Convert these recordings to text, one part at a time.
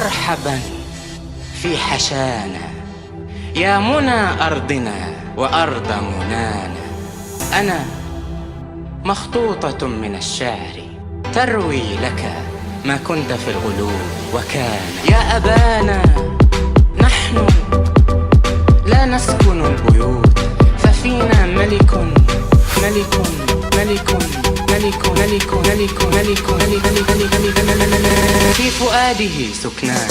مرحبا في حشانا، يا منى أرضنا وأرض منانا. أنا مخطوطة من الشعر تروي لك ما كنت في الغلو وكان. يا أبانا نحن لا نسكن البيوت، ففينا ملك ملك ملك ملك ملك ملك ملك ملك في فؤاده سكنان.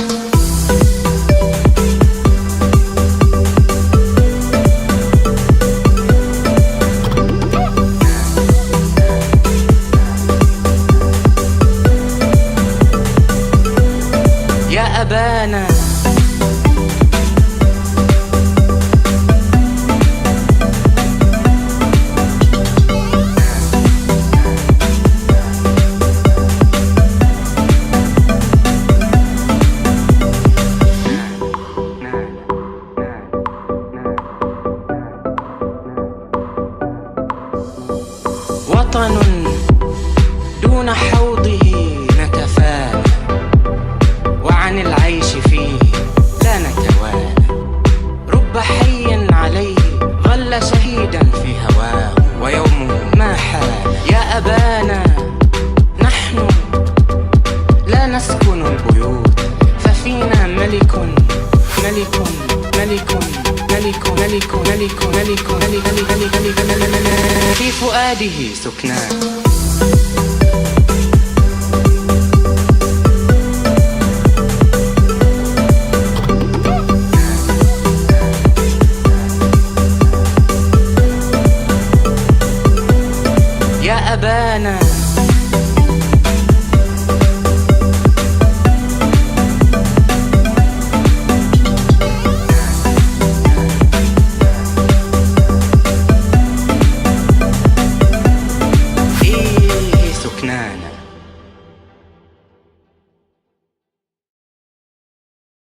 يا أبانا وطن دون حوضه نتفانى، وعن العيش فيه لا نتوانى. رب حي عليه ظل شهيدا في هواه، ويومه ما حان. يا أبانا نحن لا نسكن البيوت، ففينا ملك ملك ملك ملك ملك ملك ملك ملك في فؤاده سكنان. يا أبانا